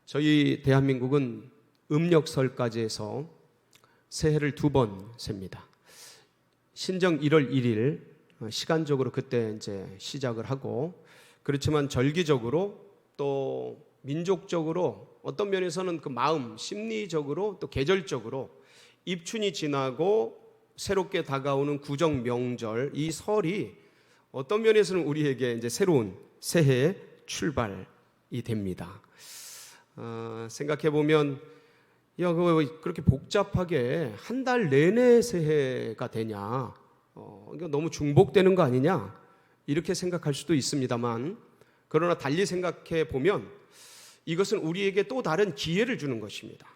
저희 대한민국은 음력설까지 해서 새해를 2번 셉니다. 신정 1월 1일 시간적으로 그때 이제 시작을 하고, 그렇지만 절기적으로 또 민족적으로 어떤 면에서는 그 마음, 심리적으로 또 계절적으로 입춘이 지나고 새롭게 다가오는 구정 명절, 이 설이 어떤 면에서는 우리에게 이제 새로운 새해의 출발이 됩니다. 생각해 보면, 야, 그렇게 복잡하게 한 달 내내 새해가 되냐? 이거 너무 중복되는 거 아니냐? 이렇게 생각할 수도 있습니다만, 그러나 달리 생각해 보면 이것은 우리에게 또 다른 기회를 주는 것입니다.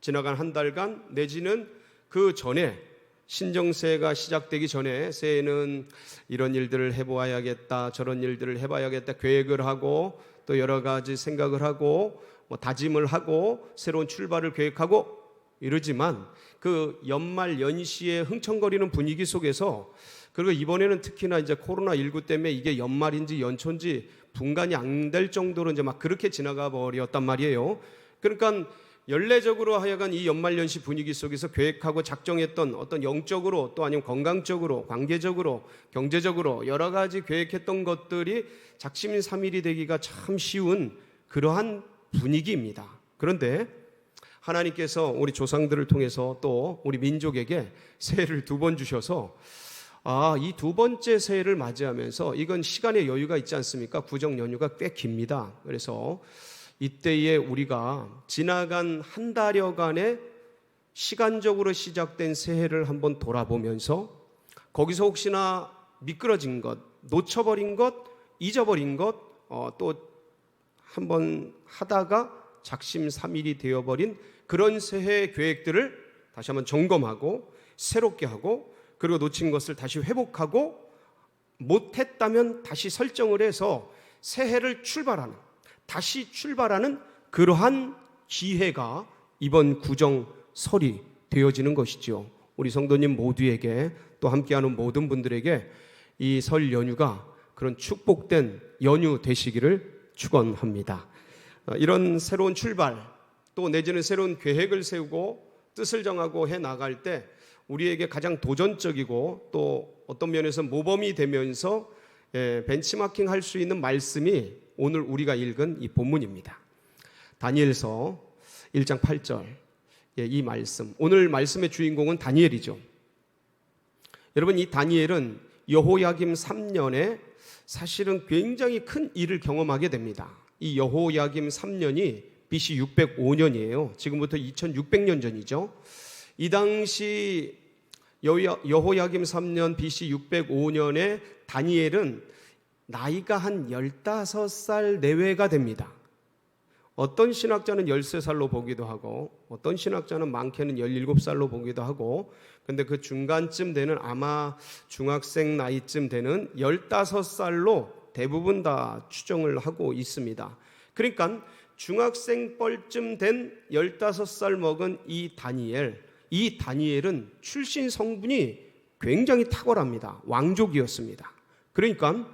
지나간 한 달간 내지는 그 전에, 신정새해가 시작되기 전에 새해는 이런 일들을 해보아야겠다, 저런 일들을 해봐야겠다 계획을 하고 또 여러 가지 생각을 하고 다짐을 하고 새로운 출발을 계획하고 이러지만, 그 연말 연시의 흥청거리는 분위기 속에서, 그리고 이번에는 특히나 이제 코로나19 때문에 이게 연말인지 연초인지 분간이 안 될 정도로 이제 막 그렇게 지나가 버렸단 말이에요. 그러니까 연례적으로 하여간 이 연말연시 분위기 속에서 계획하고 작정했던 어떤 영적으로 또 아니면 건강적으로, 관계적으로, 경제적으로 여러 가지 계획했던 것들이 작심삼일이 되기가 참 쉬운 그러한 분위기입니다. 그런데 하나님께서 우리 조상들을 통해서 또 우리 민족에게 새해를 2번 주셔서, 이 2번째 새해를 맞이하면서, 이건 시간의 여유가 있지 않습니까? 구정 연휴가 꽤 깁니다. 그래서 이때에 우리가 지나간 한 달여간의 시간적으로 시작된 새해를 한번 돌아보면서, 거기서 혹시나 미끄러진 것, 놓쳐버린 것, 잊어버린 것, 또 한번 하다가 작심삼일이 되어버린 그런 새해 계획들을 다시 한번 점검하고 새롭게 하고, 그리고 놓친 것을 다시 회복하고, 못했다면 다시 설정을 해서 새해를 다시 출발하는 그러한 기회가 이번 구정설이 되어지는 것이죠. 우리 성도님 모두에게, 또 함께하는 모든 분들에게 이 설 연휴가 그런 축복된 연휴 되시기를 축원합니다. 이런 새로운 출발, 또 내지는 새로운 계획을 세우고 뜻을 정하고 해 나갈 때 우리에게 가장 도전적이고 또 어떤 면에서 모범이 되면서 벤치마킹 할 수 있는 말씀이 오늘 우리가 읽은 이 본문입니다. 다니엘서 1장 8절, 이 말씀, 오늘 말씀의 주인공은 다니엘이죠. 여러분, 이 다니엘은 여호야김 3년에 사실은 굉장히 큰 일을 경험하게 됩니다. 이 여호야김 3년이 BC 605년이에요. 지금부터 2600년 전이죠. 이 당시 여호야김 3년 BC 605년에 다니엘은 나이가 한 15살 내외가 됩니다. 어떤 신학자는 13살로 보기도 하고, 어떤 신학자는 많게는 17살로 보기도 하고, 근데 그 중간쯤 되는, 아마 중학생 나이쯤 되는 15살로 대부분 다 추정을 하고 있습니다. 그러니까 중학생 뻘쯤 된 15살 먹은 이 다니엘은 출신 성분이 굉장히 탁월합니다. 왕족이었습니다. 그러니까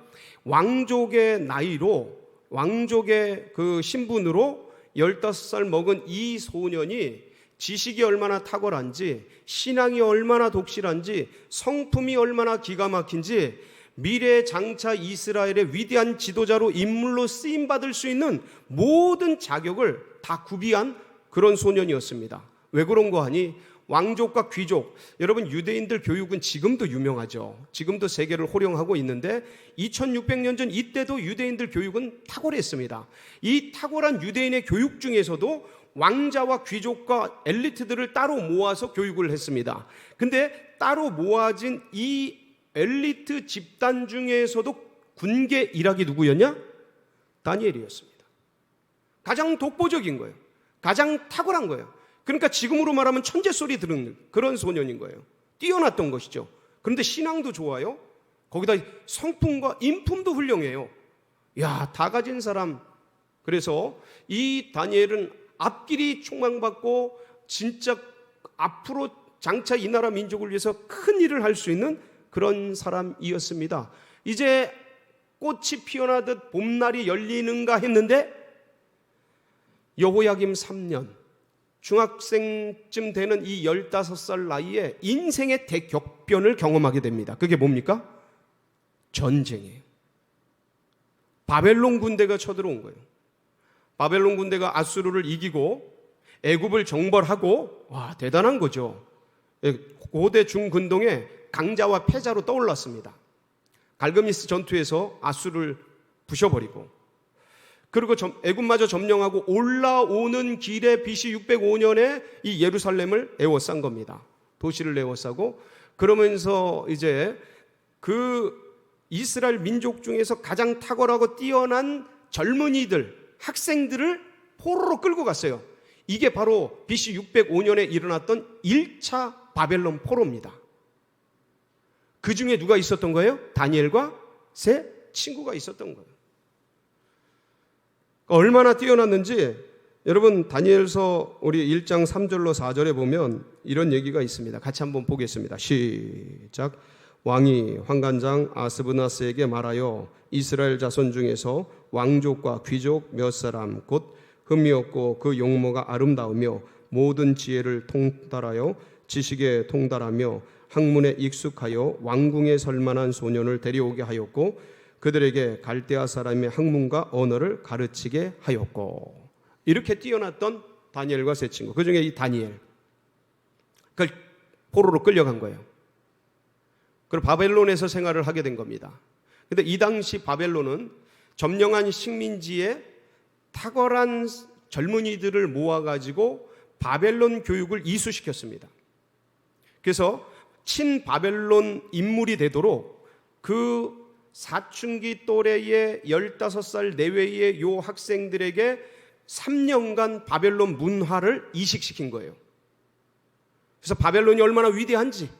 왕족의 나이로, 왕족의 그 신분으로 15살 먹은 이 소년이 지식이 얼마나 탁월한지, 신앙이 얼마나 독실한지, 성품이 얼마나 기가 막힌지, 미래 장차 이스라엘의 위대한 지도자로 인물로 쓰임받을 수 있는 모든 자격을 다 구비한 그런 소년이었습니다. 왜 그런 거 하니? 왕족과 귀족, 여러분 유대인들 교육은 지금도 유명하죠. 지금도 세계를 호령하고 있는데 2600년 전 이때도 유대인들 교육은 탁월했습니다. 이 탁월한 유대인의 교육 중에서도 왕자와 귀족과 엘리트들을 따로 모아서 교육을 했습니다. 근데 따로 모아진 이 엘리트 집단 중에서도 군계 일학이 누구였냐? 다니엘이었습니다. 가장 독보적인 거예요. 가장 탁월한 거예요. 그러니까 지금으로 말하면 천재 소리 들은 그런 소년인 거예요. 뛰어났던 것이죠. 그런데 신앙도 좋아요. 거기다 성품과 인품도 훌륭해요. 야, 다 가진 사람. 그래서 이 다니엘은 앞길이 촉망받고 진짜 앞으로 장차 이 나라 민족을 위해서 큰 일을 할 수 있는 그런 사람이었습니다. 이제 꽃이 피어나듯 봄날이 열리는가 했는데 여호야김 3년, 중학생쯤 되는 이 15살 나이에 인생의 대격변을 경험하게 됩니다. 그게 뭡니까? 전쟁이에요. 바벨론 군대가 쳐들어온 거예요. 바벨론 군대가 아수르를 이기고 애굽을 정벌하고, 와, 대단한 거죠. 고대 중근동의 강자와 패자로 떠올랐습니다. 갈그미스 전투에서 아수르를 부셔버리고, 그리고 애굽마저 점령하고 올라오는 길에 BC 605년에 이 예루살렘을 에워싼 겁니다. 도시를 에워싸고, 그러면서 이제 그 이스라엘 민족 중에서 가장 탁월하고 뛰어난 젊은이들, 학생들을 포로로 끌고 갔어요. 이게 바로 BC 605년에 일어났던 1차 바벨론 포로입니다. 그 중에 누가 있었던 거예요? 다니엘과 세 친구가 있었던 거예요. 얼마나 뛰어났는지 여러분, 다니엘서 우리 1장 3절로 4절에 보면 이런 얘기가 있습니다. 같이 한번 보겠습니다. 시작. 왕이 환관장 아스브나스에게 말하여 이스라엘 자손 중에서 왕족과 귀족 몇 사람 곧 흠이 없고 그 용모가 아름다우며 모든 지혜를 통달하여 지식에 통달하며 학문에 익숙하여 왕궁에 설만한 소년을 데려오게 하였고 그들에게 갈대아 사람의 학문과 언어를 가르치게 하였고. 이렇게 뛰어났던 다니엘과 세 친구, 그 중에 이 다니엘, 그 포로로 끌려간 거예요. 그리고 바벨론에서 생활을 하게 된 겁니다. 근데 이 당시 바벨론은 점령한 식민지에 탁월한 젊은이들을 모아가지고 바벨론 교육을 이수시켰습니다. 그래서 친바벨론 인물이 되도록 그 사춘기 또래의 15살 내외의 요 학생들에게 3년간 바벨론 문화를 이식시킨 거예요. 그래서 바벨론이 얼마나 위대한지,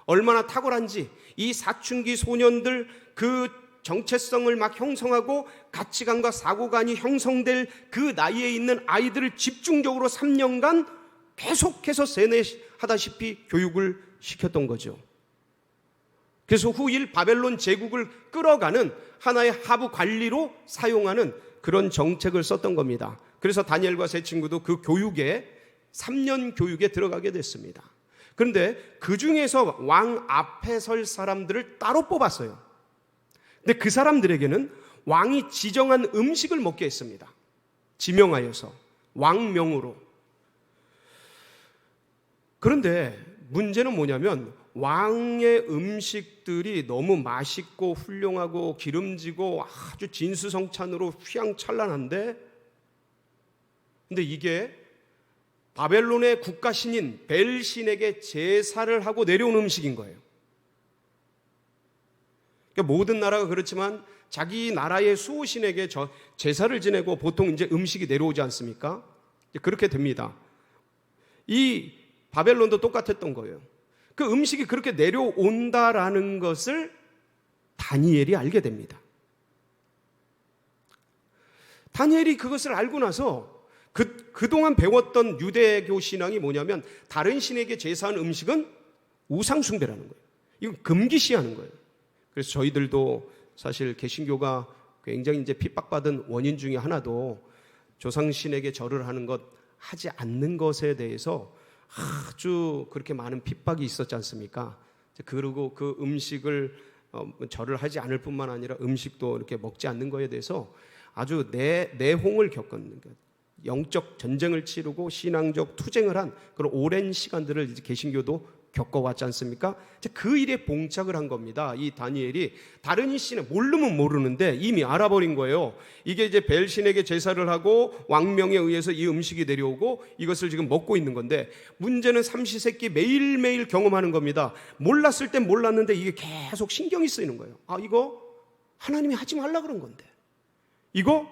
얼마나 탁월한지 이 사춘기 소년들 그 정체성을 막 형성하고 가치관과 사고관이 형성될 그 나이에 있는 아이들을 집중적으로 3년간 계속해서 세뇌하다시피 교육을 시켰던 거죠. 그래서 후일 바벨론 제국을 끌어가는 하나의 하부 관리로 사용하는 그런 정책을 썼던 겁니다. 그래서 다니엘과 세 친구도 그 교육에 3년 교육에 들어가게 됐습니다. 그런데 그 중에서 왕 앞에 설 사람들을 따로 뽑았어요. 근데 그 사람들에게는 왕이 지정한 음식을 먹게 했습니다. 지명하여서 왕명으로. 그런데 문제는 뭐냐면 왕의 음식들이 너무 맛있고 훌륭하고 기름지고 아주 진수성찬으로 휘황찬란한데, 근데 이게 바벨론의 국가신인 벨신에게 제사를 하고 내려온 음식인 거예요. 그러니까 모든 나라가 그렇지만 자기 나라의 수호신에게 제사를 지내고 보통 이제 음식이 내려오지 않습니까? 그렇게 됩니다. 이 바벨론도 똑같았던 거예요. 그 음식이 그렇게 내려온다라는 것을 다니엘이 알게 됩니다. 다니엘이 그것을 알고 나서 그동안 배웠던 유대교 신앙이 뭐냐면 다른 신에게 제사한 음식은 우상숭배라는 거예요. 이건 금기시하는 거예요. 그래서 저희들도 사실 개신교가 굉장히 이제 핍박받은 원인 중에 하나도 조상신에게 절을 하는 것, 하지 않는 것에 대해서 아주 그렇게 많은 핍박이 있었지 않습니까? 그리고 그 음식을 절을 하지 않을 뿐만 아니라 음식도 이렇게 먹지 않는 것에 대해서 아주 내홍을 겪은, 영적 전쟁을 치르고 신앙적 투쟁을 한 그런 오랜 시간들을 이제 개신교도 겪어왔지 않습니까? 그 일에 봉착을 한 겁니다. 이 다니엘이 다른 신에 모르면 모르는데 이미 알아버린 거예요. 이게 이제 벨신에게 제사를 하고 왕명에 의해서 이 음식이 내려오고 이것을 지금 먹고 있는 건데, 문제는 삼시세끼 매일매일 경험하는 겁니다. 몰랐을 땐 몰랐는데 이게 계속 신경이 쓰이는 거예요. 이거 하나님이 하지 말라 그런 건데, 이거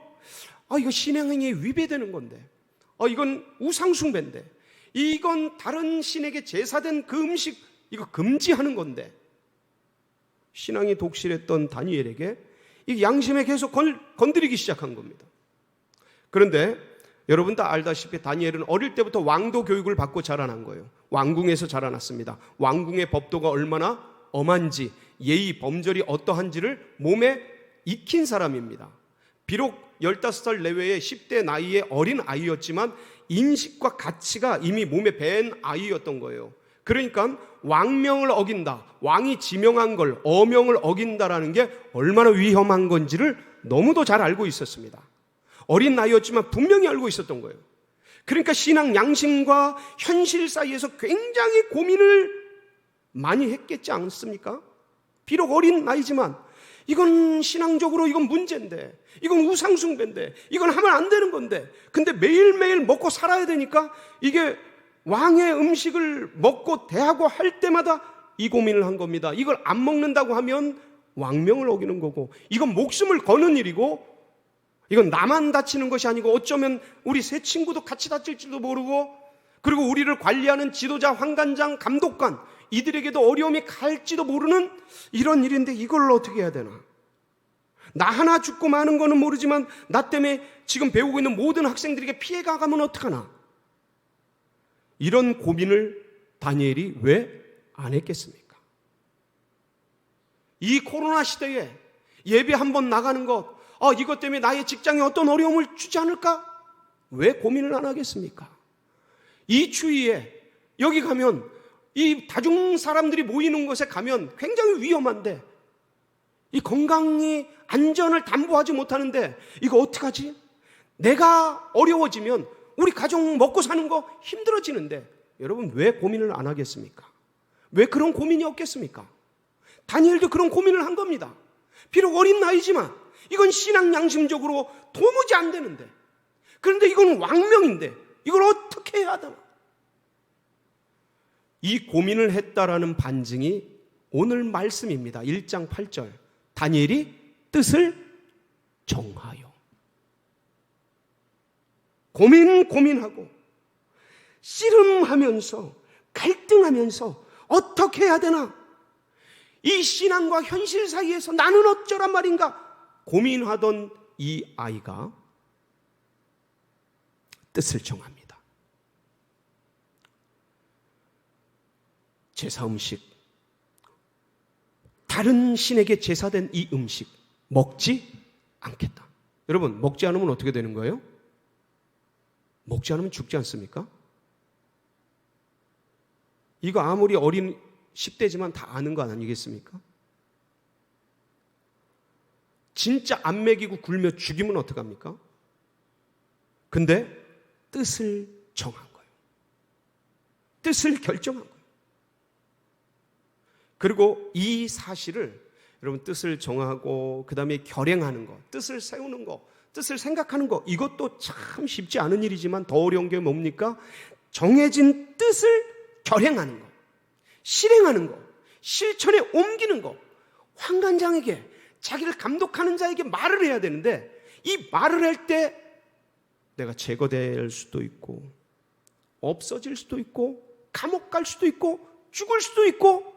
신앙행위에 위배되는 건데, 이건 우상숭배인데, 이건 다른 신에게 제사된 그 음식 이거 금지하는 건데, 신앙이 독실했던 다니엘에게 이 양심에 계속 건드리기 시작한 겁니다. 그런데 여러분 다 알다시피 다니엘은 어릴 때부터 왕도 교육을 받고 자라난 거예요. 왕궁에서 자라났습니다. 왕궁의 법도가 얼마나 엄한지, 예의 범절이 어떠한지를 몸에 익힌 사람입니다. 비록 15살 내외의 10대 나이의 어린 아이였지만 인식과 가치가 이미 몸에 밴 아이였던 거예요. 그러니까 왕명을 어긴다, 왕이 지명한 걸 어명을 어긴다라는 게 얼마나 위험한 건지를 너무도 잘 알고 있었습니다. 어린 나이였지만 분명히 알고 있었던 거예요. 그러니까 신앙 양심과 현실 사이에서 굉장히 고민을 많이 했겠지 않습니까? 비록 어린 나이지만 이건 신앙적으로 이건 문제인데, 이건 우상숭배인데, 이건 하면 안 되는 건데, 근데 매일매일 먹고 살아야 되니까 이게 왕의 음식을 먹고 대하고 할 때마다 이 고민을 한 겁니다. 이걸 안 먹는다고 하면 왕명을 어기는 거고, 이건 목숨을 거는 일이고, 이건 나만 다치는 것이 아니고 어쩌면 우리 세 친구도 같이 다칠지도 모르고, 그리고 우리를 관리하는 지도자, 환관장, 감독관, 이들에게도 어려움이 갈지도 모르는 이런 일인데 이걸 어떻게 해야 되나? 나 하나 죽고 마는 거는 모르지만 나 때문에 지금 배우고 있는 모든 학생들에게 피해가 가면 어떡하나? 이런 고민을 다니엘이 왜 안 했겠습니까? 이 코로나 시대에 예배 한번 나가는 것, 이것 때문에 나의 직장에 어떤 어려움을 주지 않을까? 왜 고민을 안 하겠습니까? 이 추위에 여기 가면 이 다중 사람들이 모이는 곳에 가면 굉장히 위험한데 이 건강이 안전을 담보하지 못하는데 이거 어떡하지? 내가 어려워지면 우리 가정 먹고 사는 거 힘들어지는데 여러분 왜 고민을 안 하겠습니까? 왜 그런 고민이 없겠습니까? 다니엘도 그런 고민을 한 겁니다. 비록 어린 나이지만 이건 신앙 양심적으로 도무지 안 되는데, 그런데 이건 왕명인데 이걸 어떻게 해야 하나? 이 고민을 했다라는 반증이 오늘 말씀입니다. 1장 8절. 다니엘이 뜻을 정하여. 고민하고 씨름하면서 갈등하면서 어떻게 해야 되나? 이 신앙과 현실 사이에서 나는 어쩌란 말인가? 고민하던 이 아이가 뜻을 정합니다. 제사 음식, 다른 신에게 제사된 이 음식 먹지 않겠다. 여러분, 먹지 않으면 어떻게 되는 거예요? 먹지 않으면 죽지 않습니까? 이거 아무리 어린 10대지만 다 아는 거 아니겠습니까? 진짜 안 먹이고 굶여 죽이면 어떡합니까? 근데 뜻을 정한 거예요. 뜻을 결정한 거예요. 그리고 이 사실을 여러분 뜻을 정하고 그 다음에 결행하는 거, 뜻을 세우는 거, 뜻을 생각하는 거, 이것도 참 쉽지 않은 일이지만 더 어려운 게 뭡니까? 정해진 뜻을 결행하는 거, 실행하는 거, 실천에 옮기는 거. 환관장에게, 자기를 감독하는 자에게 말을 해야 되는데 이 말을 할 때 내가 제거될 수도 있고 없어질 수도 있고 감옥 갈 수도 있고 죽을 수도 있고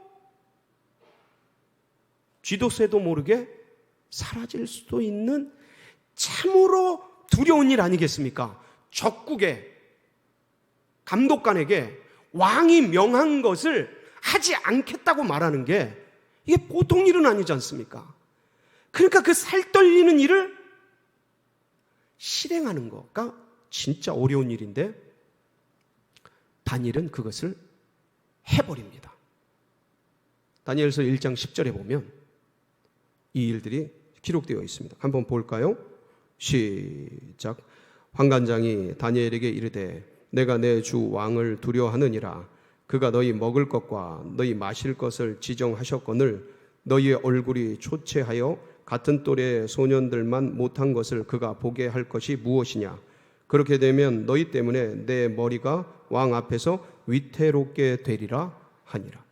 쥐도 새도 모르게 사라질 수도 있는 참으로 두려운 일 아니겠습니까? 적국의 감독관에게 왕이 명한 것을 하지 않겠다고 말하는 게 이게 보통 일은 아니지 않습니까? 그러니까 그 살떨리는 일을 실행하는 거가 진짜 어려운 일인데 다니엘은 그것을 해버립니다. 다니엘서 1장 10절에 보면 이 일들이 기록되어 있습니다. 한번 볼까요? 시작. 환관장이 다니엘에게 이르되 내가 내 주 왕을 두려워하느니라. 그가 너희 먹을 것과 너희 마실 것을 지정하셨거늘 너희의 얼굴이 초췌하여 같은 또래 소년들만 못한 것을 그가 보게 할 것이 무엇이냐. 그렇게 되면 너희 때문에 내 머리가 왕 앞에서 위태롭게 되리라 하니라.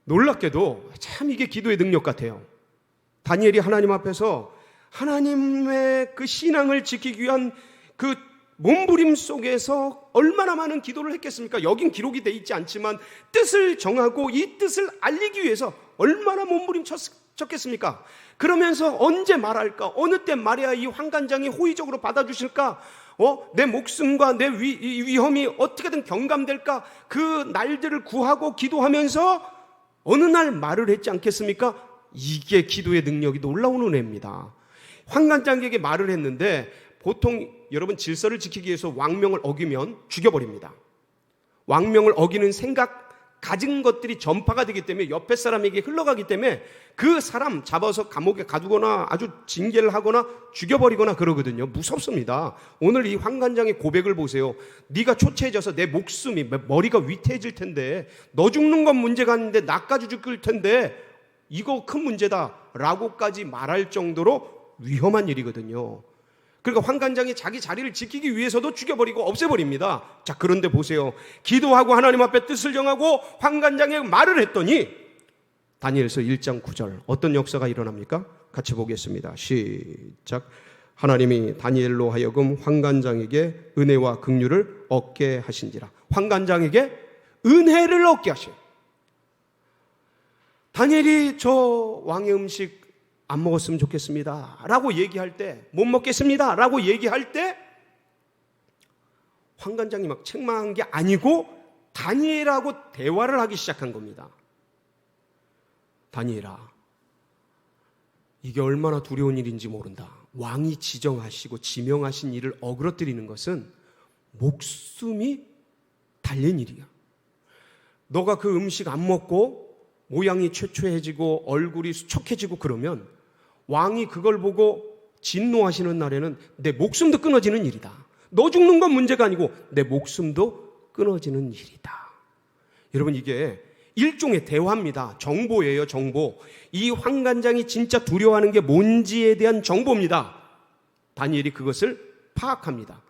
놀랍게도 참 이게 기도의 능력 같아요. 다니엘이 하나님 앞에서 하나님의 그 신앙을 지키기 위한 그 몸부림 속에서 얼마나 많은 기도를 했겠습니까? 여긴 기록이 돼 있지 않지만 뜻을 정하고 이 뜻을 알리기 위해서 얼마나 몸부림쳤겠습니까? 그러면서 언제 말할까? 어느 때 말해야 이 환관장이 호의적으로 받아주실까? 내 목숨과 내 위험이 어떻게든 경감될까? 그 날들을 구하고 기도하면서 어느 날 말을 했지 않겠습니까? 이게 기도의 능력이 놀라운 은혜입니다. 환관장에게 말을 했는데 보통 여러분 질서를 지키기 위해서 왕명을 어기면 죽여버립니다. 왕명을 어기는 생각 가진 것들이 전파가 되기 때문에 옆에 사람에게 흘러가기 때문에 그 사람 잡아서 감옥에 가두거나 아주 징계를 하거나 죽여버리거나 그러거든요. 무섭습니다. 오늘 이 환관장의 고백을 보세요. 네가 초췌해져서 내 목숨이 머리가 위태해질 텐데 너 죽는 건 문제가 아닌데 나까지 죽을 텐데 이거 큰 문제다 라고까지 말할 정도로 위험한 일이거든요. 그러니까 환관장이 자기 자리를 지키기 위해서도 죽여버리고 없애버립니다. 자, 그런데 보세요. 기도하고 하나님 앞에 뜻을 정하고 환관장에 말을 했더니 다니엘서 1장 9절 어떤 역사가 일어납니까? 같이 보겠습니다. 시작. 하나님이 다니엘로 하여금 환관장에게 은혜와 긍휼을 얻게 하신지라. 환관장에게 은혜를 얻게 하신. 다니엘이 저 왕의 음식 안 먹었으면 좋겠습니다 라고 얘기할 때, 못 먹겠습니다 라고 얘기할 때 환관장이 막 책망한 게 아니고 다니엘하고 대화를 하기 시작한 겁니다. 다니엘아, 이게 얼마나 두려운 일인지 모른다. 왕이 지정하시고 지명하신 일을 어그러뜨리는 것은 목숨이 달린 일이야. 너가 그 음식 안 먹고 모양이 최초해지고 얼굴이 수척해지고 그러면 왕이 그걸 보고 진노하시는 날에는 내 목숨도 끊어지는 일이다. 너 죽는 건 문제가 아니고 내 목숨도 끊어지는 일이다. 여러분, 이게 일종의 대화입니다. 정보예요, 정보. 이 환관장이 진짜 두려워하는 게 뭔지에 대한 정보입니다. 다니엘이 그것을 파악합니다.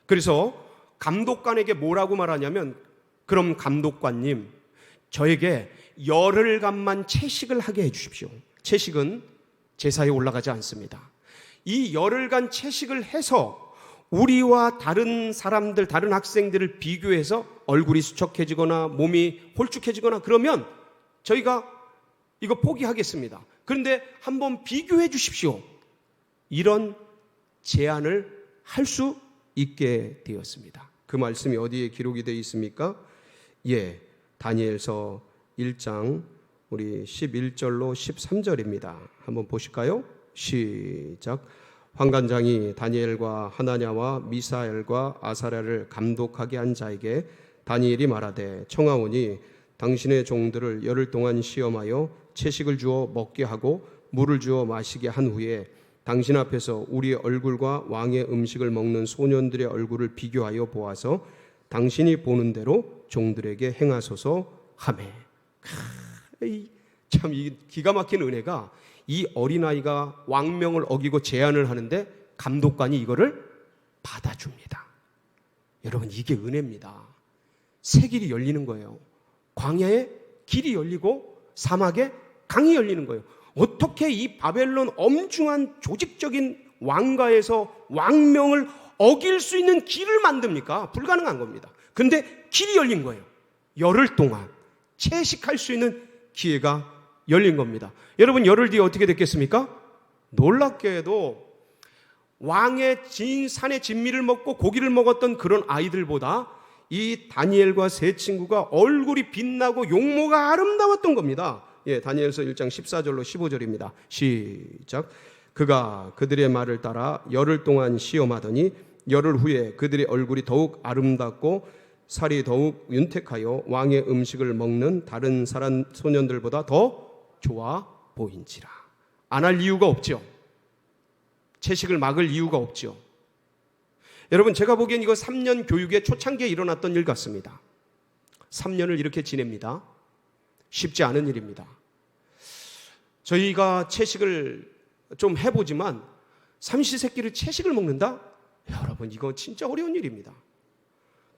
그래서 감독관에게 뭐라고 말하냐면, 그럼 감독관님, 저에게 열흘간만 채식을 하게 해주십시오. 채식은 제사에 올라가지 않습니다. 이 열흘간 채식을 해서 우리와 다른 사람들, 다른 학생들을 비교해서 얼굴이 수척해지거나 몸이 홀쭉해지거나 그러면 저희가 이거 포기하겠습니다. 그런데 한번 비교해 주십시오. 이런 제안을 할 수 있게 되었습니다. 그 말씀이 어디에 기록이 되어 있습니까? 예, 다니엘서 1장 우리 11절로 13절입니다. 한번 보실까요? 시작. 환관장이 다니엘과 하나냐와 미사엘과 아사랴를 감독하게 한 자에게 다니엘이 말하되, 청하오니 당신의 종들을 열흘 동안 시험하여 채식을 주어 먹게 하고 물을 주어 마시게 한 후에 당신 앞에서 우리의 얼굴과 왕의 음식을 먹는 소년들의 얼굴을 비교하여 보아서 당신이 보는 대로 종들에게 행하소서 하매. 참, 이 기가 막힌 은혜가, 이 어린아이가 왕명을 어기고 제안을 하는데 감독관이 이거를 받아줍니다. 여러분, 이게 은혜입니다. 새 길이 열리는 거예요. 광야에 길이 열리고 사막에 강이 열리는 거예요. 어떻게 이 바벨론 엄중한 조직적인 왕가에서 왕명을 어길 수 있는 길을 만듭니까? 불가능한 겁니다. 근데 길이 열린 거예요. 열흘 동안 채식할 수 있는 기회가 열린 겁니다. 여러분, 열흘 뒤에 어떻게 됐겠습니까? 놀랍게도 왕의 산의 진미를 먹고 고기를 먹었던 그런 아이들보다 이 다니엘과 세 친구가 얼굴이 빛나고 용모가 아름다웠던 겁니다. 예, 다니엘서 1장 14절로 15절입니다. 시작. 그가 그들의 말을 따라 열흘 동안 시험하더니 열흘 후에 그들의 얼굴이 더욱 아름답고 살이 더욱 윤택하여 왕의 음식을 먹는 다른 사람 소년들보다 더 좋아 보인지라. 안 할 이유가 없죠. 채식을 막을 이유가 없죠. 여러분, 제가 보기엔 이거 3년 교육의 초창기에 일어났던 일 같습니다. 3년을 이렇게 지냅니다. 쉽지 않은 일입니다. 저희가 채식을 좀 해보지만 삼시세끼를 채식을 먹는다? 여러분, 이거 진짜 어려운 일입니다.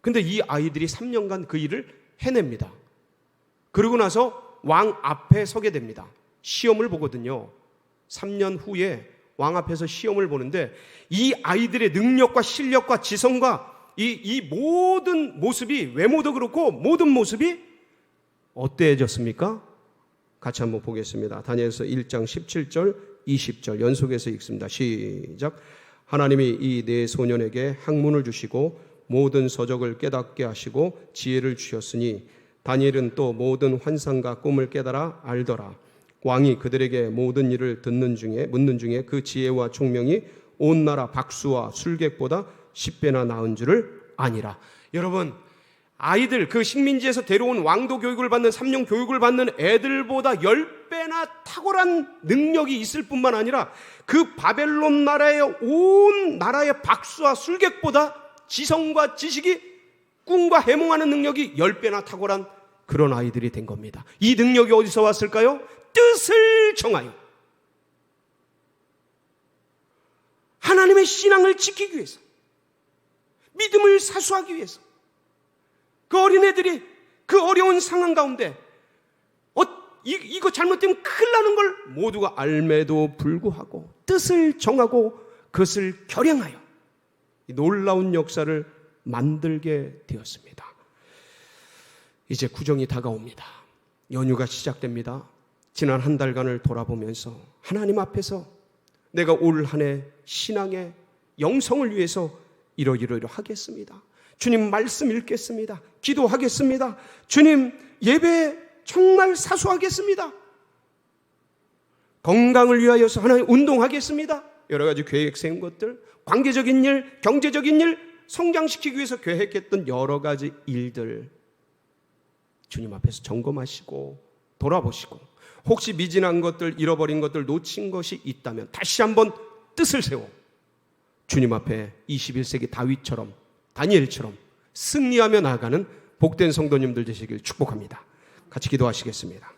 근데 이 아이들이 3년간 그 일을 해냅니다. 그러고 나서 왕 앞에 서게 됩니다. 시험을 보거든요. 3년 후에 왕 앞에서 시험을 보는데 이 아이들의 능력과 실력과 지성과 이 모든 모습이, 외모도 그렇고 모든 모습이 어때졌습니까? 같이 한번 보겠습니다. 다니엘서 1장 17절 20절 연속해서 읽습니다. 시작. 하나님이 이 네 소년에게 학문을 주시고 모든 서적을 깨닫게 하시고 지혜를 주셨으니 다니엘은 또 모든 환상과 꿈을 깨달아 알더라. 왕이 그들에게 모든 일을 묻는 중에 그 지혜와 총명이 온 나라 박수와 술객보다 10배나 나은 줄을 아니라. 여러분, 아이들, 그 식민지에서 데려온 왕도 교육을 받는, 삼령 교육을 받는 애들보다 10배나 탁월한 능력이 있을 뿐만 아니라 그 바벨론 나라의 온 나라의 박수와 술객보다 지성과 지식이, 꿈과 해몽하는 능력이 10배나 탁월한 그런 아이들이 된 겁니다. 이 능력이 어디서 왔을까요? 뜻을 정하여 하나님의 신앙을 지키기 위해서, 믿음을 사수하기 위해서, 그 어린애들이 그 어려운 상황 가운데 이거 잘못되면 큰일 나는 걸 모두가 알매도 불구하고 뜻을 정하고 그것을 결행하여 이 놀라운 역사를 만들게 되었습니다. 이제 구정이 다가옵니다. 연휴가 시작됩니다. 지난 한 달간을 돌아보면서 하나님 앞에서 내가 올 한 해 신앙의 영성을 위해서 이러이러 하겠습니다. 주님 말씀 읽겠습니다. 기도하겠습니다. 주님 예배 정말 사수하겠습니다. 건강을 위하여서 하나님 운동하겠습니다. 여러 가지 계획 세운 것들, 관계적인 일, 경제적인 일, 성장시키기 위해서 계획했던 여러 가지 일들 주님 앞에서 점검하시고 돌아보시고, 혹시 미진한 것들, 잃어버린 것들, 놓친 것이 있다면 다시 한번 뜻을 세워 주님 앞에 21세기 다윗처럼, 다니엘처럼 승리하며 나아가는 복된 성도님들 되시길 축복합니다. 같이 기도하시겠습니다.